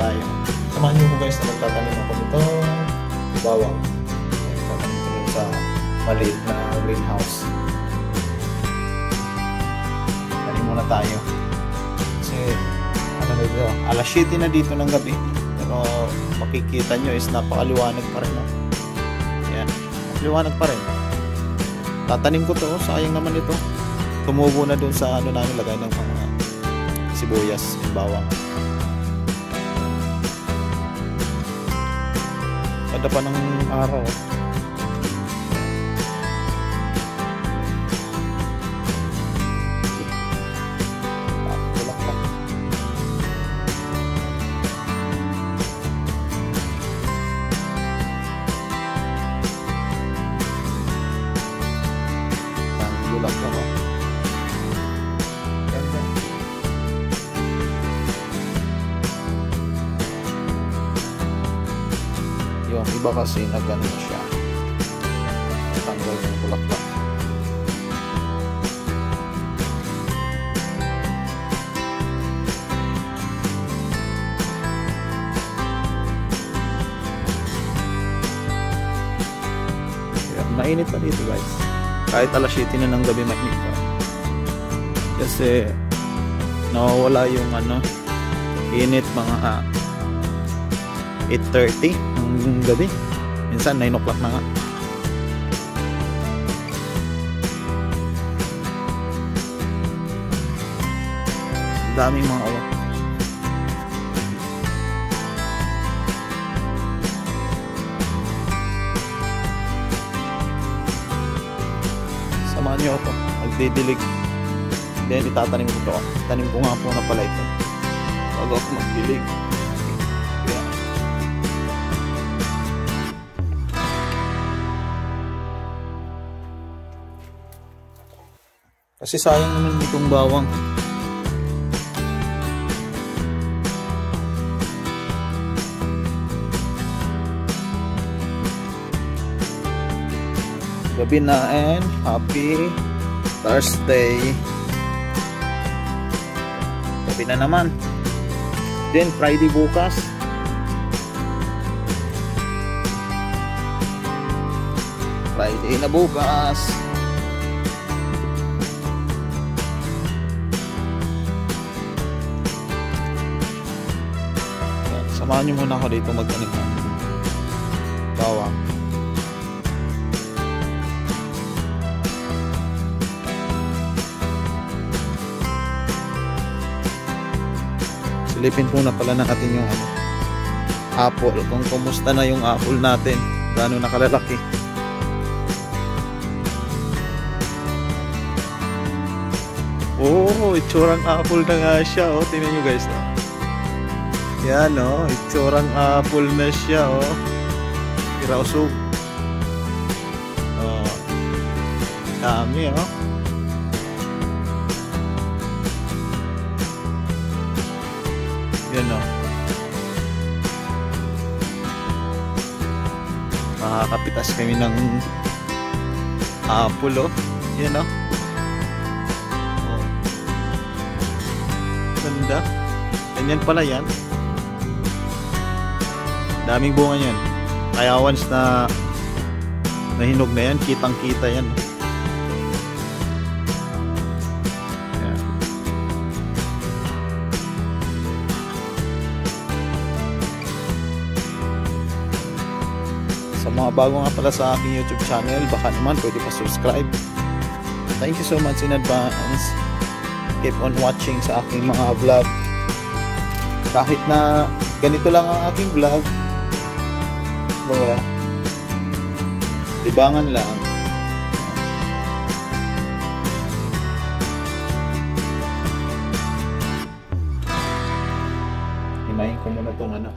tayo. Samahan niyo ko guys na magtatanim ako nito bawang. Tatanim ko sa maliit na greenhouse. Tanim muna tayo. Kasi ano na dito, alas 7 na dito ng gabi. Pero makikita nyo is napakaliwanag pa rin. Yan, liwanag pa rin. Tatanim ko to, sayang naman ito. Tumubo na dun sa ano namin lagay ng mga sibuyas at bawang. Kada pa ng araw. Tulak pa. Tulak pa mo. Yung iba kasi na ganun siya, tanggal yung bulaklak. Mainit pa dito guys, kahit alas 7 na ng gabi mainit pa kasi nawawala yung ano init mga 8:30 ng gabi. Minsan 9 o'clock na nga. Daming mga awak. Samahan niyo ako. Magdidilig. Then itatanim ko ito. Tanim ko nga po na pala ito bago ako magdilig. Kasi sayang naman itong bawang. Gabi na and happy Thursday. Gabi na naman. Then Friday bukas. Friday na bukas. Samahan nyo muna ako dito magtanim ng bawang. Silipin po na pala natin yung apple. Kung kumusta na yung apple natin. Gaano nakalalaki. Oh, itsurang apple na nga siya. Oh, tingnan nyo guys. Yan o, itsurang apple na siya o. Irausog. Dami o. Yan o. Makakapitas kami ng apple o. Yan o. Ganda. Ganyan pala yan. Daming bunga yan. Kaya once na nahinog na yan, kitang kita yan. Ayan. Sa mga bago nga pala sa aking YouTube channel, baka naman pwede pa subscribe. Thank you so much in advance. Keep on watching sa aking mga vlog. Kahit na ganito lang ang aking vlog, libangan lang. Himayin ko muna itong ano.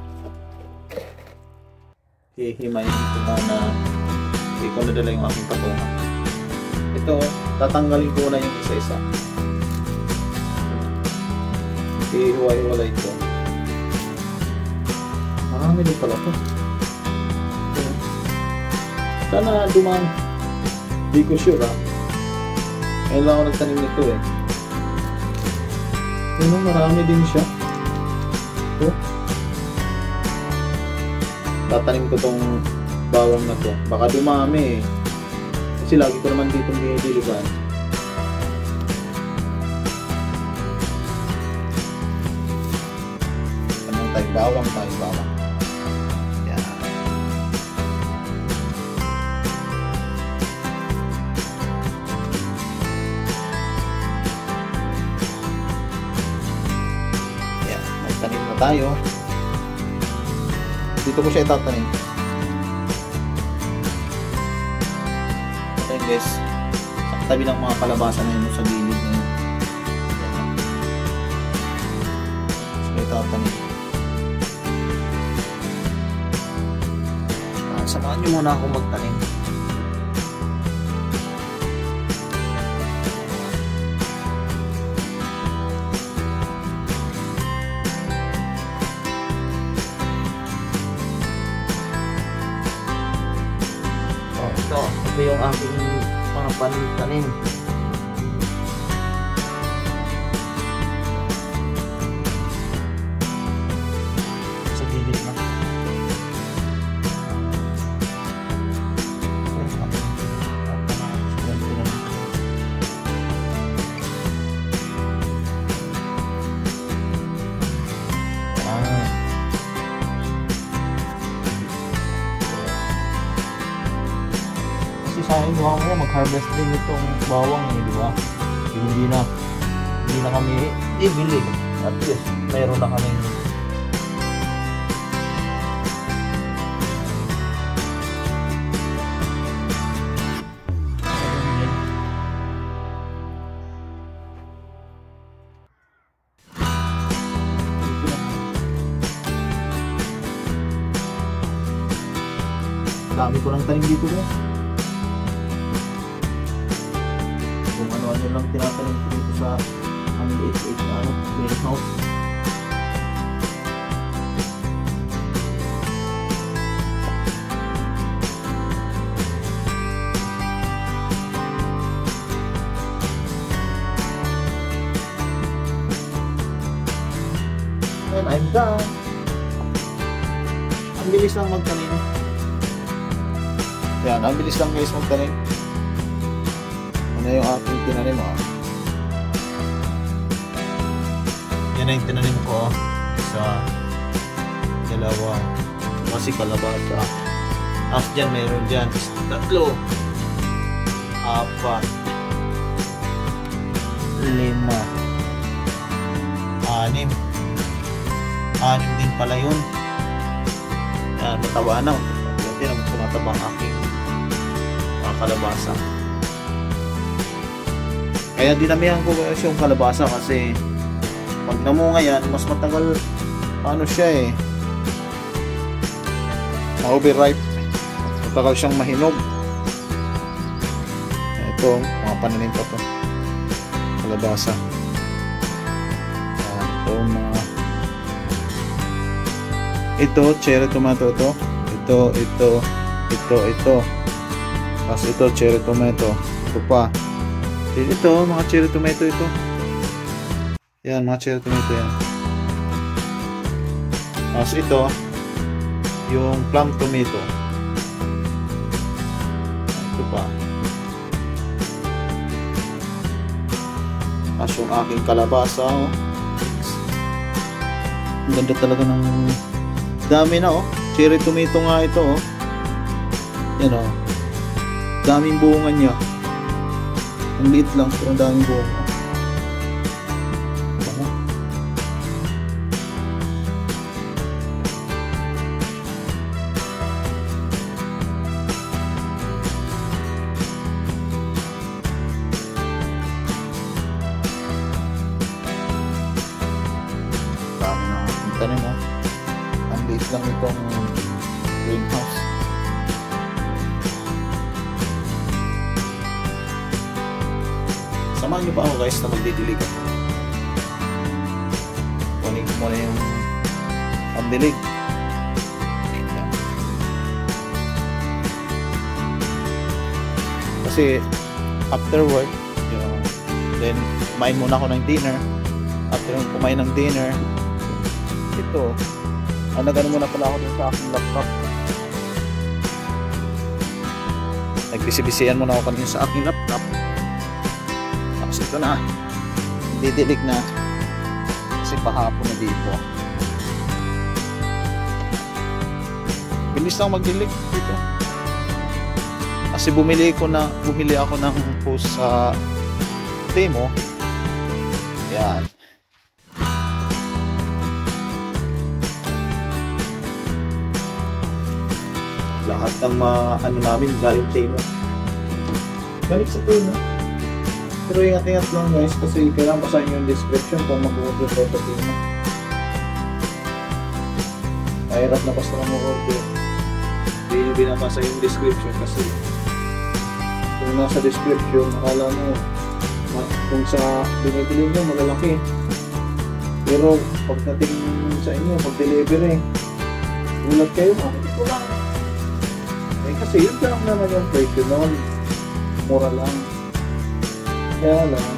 Hihimayin ko muna. Hindi ko nadala yung aking patungan. Ito, tatanggalin ko na yung isa-isa. Hihiwalay ito. Marami din pala ito. Sana dumang. Hindi ko sure ha. Ngayon lang ako nagtanim nito eh. Marami din siya. Ito. tatanim ko tong bawang na to. Baka dumami eh. Kasi lagi ko naman ditong dinidiligan. Anong tayo? Bawang. Yan. Yan. Magtanim na tayo. Dito ko siya itatanim. Okay guys, sa tabi ng mga kalabasa na yun sa gilid na yun. So itatanim. Samahan nyo muna ako magtanim. Ito yung aking mga panitanim. Sa gilid na. Sayang gawa mo mag-harvest din itong bawang eh, di ba? Hindi na kami ibili. At least mayroon na kami dami ko lang tanim dito guys. Kung ano-ano lang tinatanim ko dito sa ang liit-liit na greenhouse. And I'm done. Ang bilis lang magtanim. Yan, ang bilis lang guys magtanim. Ano yung aking tinanim Yan na yung tinanim ko sa dalawa. Kasi kalabasa. Tapos dyan mayroon dyan 3, 4, 5, 6 din pala yun. Yan, mataba na. Hindi naman tumataba ang aking mga kalabasa. Kaya dinamihan ko guys yung kalabasa kasi pag namunga yan, mas matagal ano siya ma-overripe. Matagal siyang mahinog. Ito, mga pananim pa to. Kalabasa. Ito, cherry tomato ito. Ito. Tapos ito, cherry tomato. Ito pa. Ito, mga cherry tomato ito. Yan, mga cherry tomato yan. Tapos ito, yung plum tomato. Ito pa. Tapos yung aking kalabasa. Ang ganda talaga ng dami na Cherry tomato nga ito Yan daming bunga niya. Ang liit lang pero ang daming bunga. Dami na ang tanim Ang liit lang itong greenhouse. Samahan nyo pa ako guys na magdidilig ako. Kunin ko muna yung pamdilig. Kasi after work, then kumain muna ako ng dinner. After kumain ng dinner, ito, nagano muna pala ako dun sa aking laptop. nagbisi-bisihan muna ako kanina sa aking laptop. Tapos ito na, didilig na kasi pahapon na dito. Bilis lang magdilig dito kasi bumili ako ng post sa Temo. Yan. Lahat ng ano namin galing Temo. Balik sa Temo. Pero ingat-ingat lang guys kasi kailangan basahin yung description kung mag-order kayo sa Temo. Mahirap na basta lang mag-order. Hindi nyo binabasa yung description kasi kung nasa description, akala mo kung sa binibili nyo malalaki. Pero pagdating sa inyo, pag-delivery, gulat kayo, ito lang. Eh kasi yun lang naman yung presyo nun. Mura lang. Kaya lang,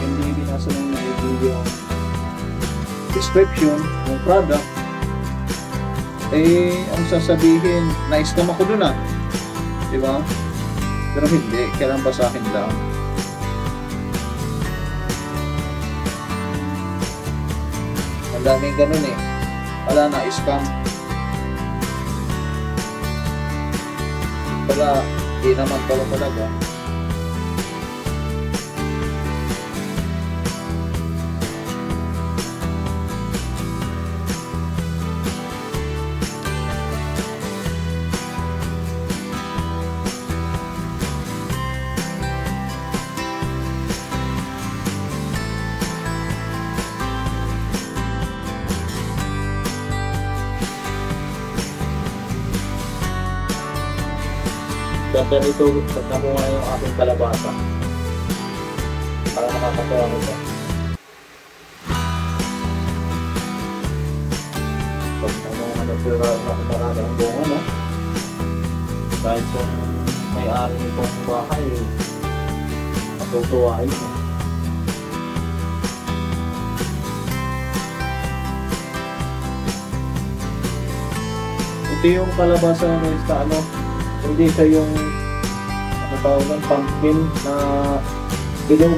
hindi binasa ng yung description ng product, eh, ang sasabihin, na-scam ako dun ah. Diba? Pero hindi, kailan ba sa akin lang? Ang daming ganun eh. Wala na, scam. Pala, di naman pala talaga. Ganda nito, pagka mo nga yung aking kalabasa. Para nakakatawa ko ito. Pagka mo nga nakumarami ang bunga, no? Dahil kung may-ari itong bahay, matutuwain mo. Ito yung kalabasa na sa ano, hindi siya yung ano tawag ng pumpkin na bilog.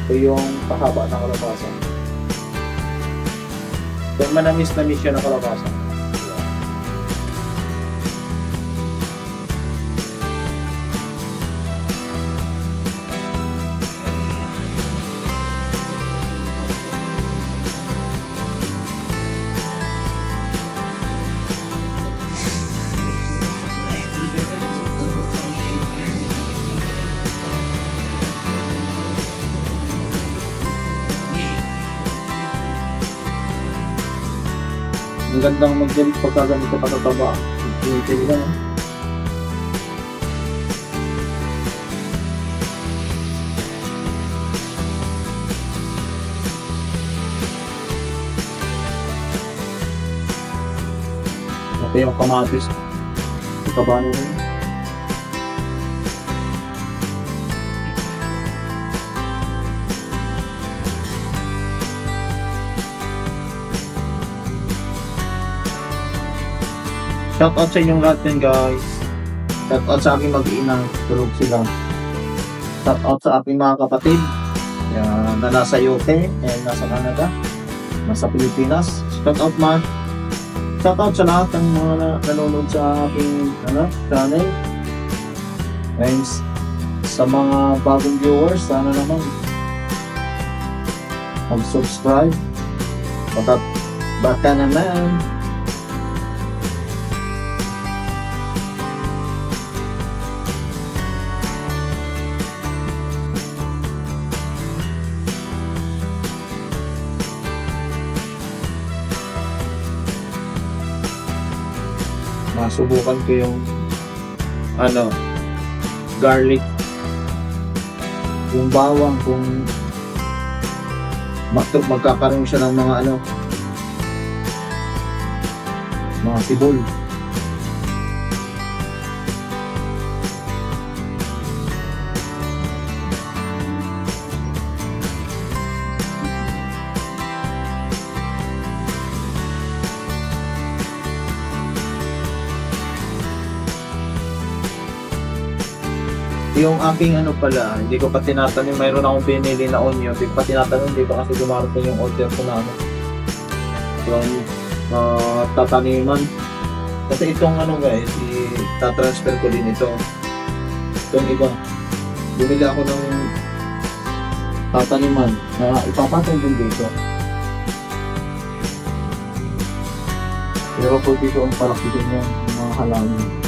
Ito yung pahaba ng kalabasa. Pero manamis-namis siya ng kalabasa. Ang gandang mag-dilig pagka ganito katataba. Hindi lang. Ito yung kamatis. Ikabano rin. Shoutout sa inyong lahat yan guys. Shoutout sa aking mag-iinang tulog sila. Shoutout sa aking mga kapatid na nasa UK and nasa Canada, nasa Pilipinas. Shoutout man. Shoutout sa lahat ng mga nanonood sa aking channel. And sa mga bagong viewers, sana naman mag-subscribe. Baka naman. Masubukan ko yung garlic, yung bawang, kung magkakaroon siya ng mga sibol. Yung aking ano pala, hindi ko pa tinatanim. Mayroon akong pinili na onion. Hindi ko pa tinatanim dito kasi dumarating yung order ko na ano. From tataniman. Kasi itong ano guys, tatransfer ko din ito. Itong iba. Bumili ako ng tataniman na ipapatay din dito. Pero po dito ang palaki din yung mga halaman.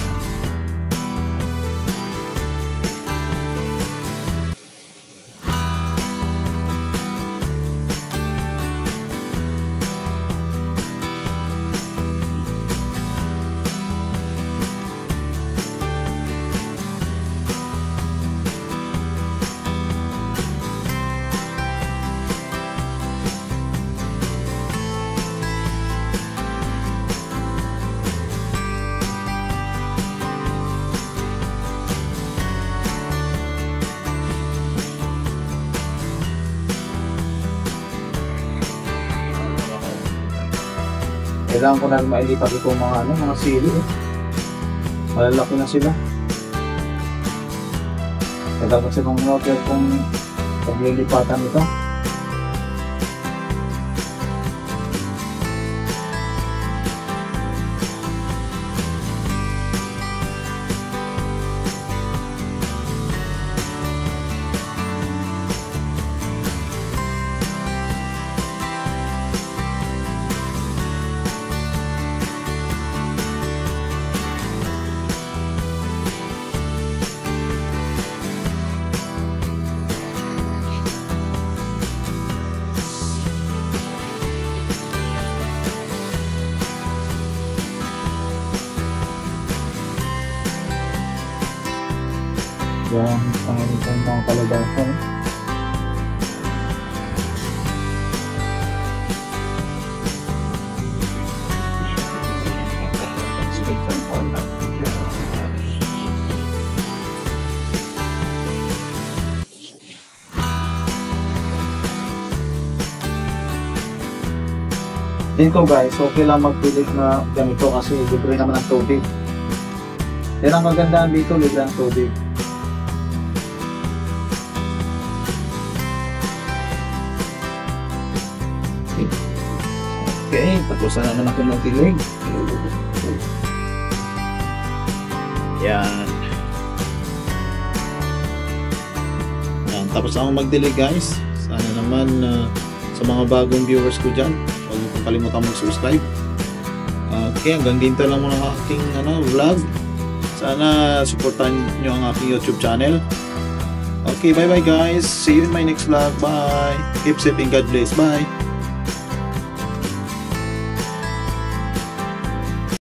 Kailangan ko na mailipat itong mga sili eh. Malalaki na sila. Kaya dapat silang in-order kung paglilipatan ito. Yan, pangalitan ng kalabasan. Dito guys, okay lang magpilit na ganito kasi libre naman ang tubig. Yan ang magandaan dito, libre ang tubig. Okay, tapos na naman ako magdilig. Yan. Yan, tapos ako magdilig guys. Sana naman sa mga bagong viewers ko dyan, huwag niyo pong kalimutan mag-subscribe. Okay, hanggang dito lang muna ang aking vlog. Sana supportan nyo ang aking YouTube channel. Okay, bye bye guys. See you in my next vlog. Bye. Keep safe and God bless. Bye.